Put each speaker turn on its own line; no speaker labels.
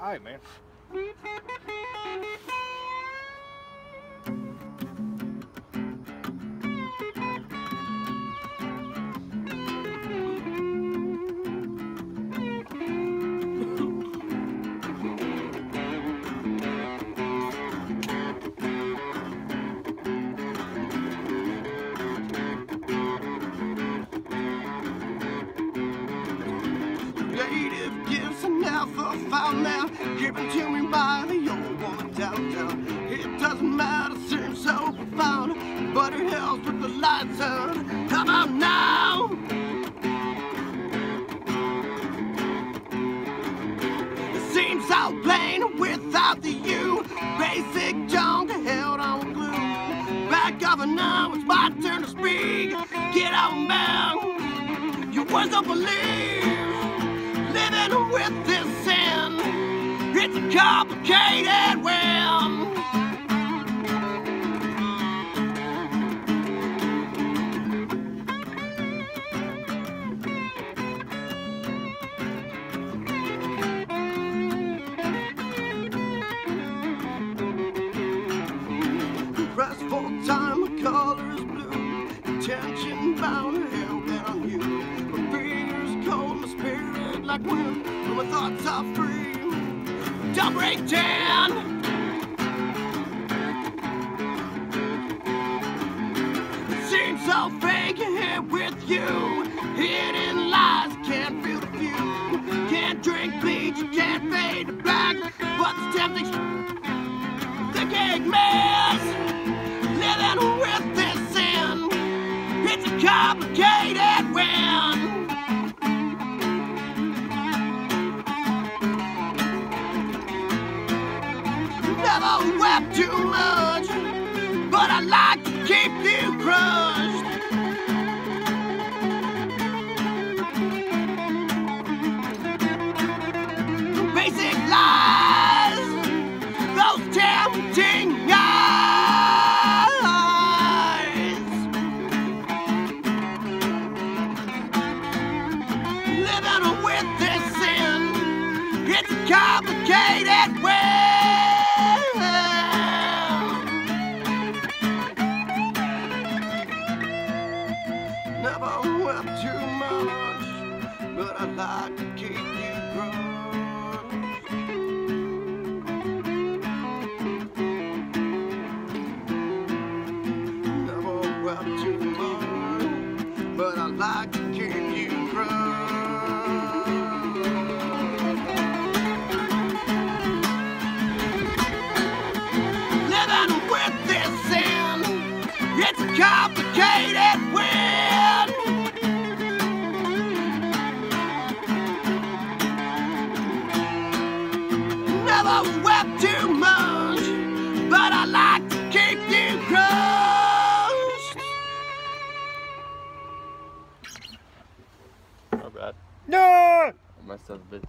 Alright, man.
Creative gifts I never found now, given to me by the old woman downtown. It doesn't matter, seems so profound, but it helps with the lights out. How about now? It seems so plain without the you. Basic junk held on glue. Back of an hour, it's my turn to speak. Get on down, your words don't believe. Living with this sin, it's a complicated win. Press full time, my color is blue. Intention bound, hell bent on you. My fear's cold, my spirit like wind, but my thoughts are free. Don't break down. It seems so fake here with you. Hidden lies, can't feel the view. Can't drink bleach, can't fade to black. But the tempting, the cake mess. Living with this sin, it's a complicated win. Never wept too much, but I like to keep you crushed. Basic lies, those tempting eyes. Living with this sin, it's a complicated way. Never wept too much, but I like to keep you crushed. Never wept too much, but I like to keep you crushed. Living with this sin, it's a complicated win. Never wept too much, but I like to keep you crushed.
My bad.
No!
I messed up a bit there.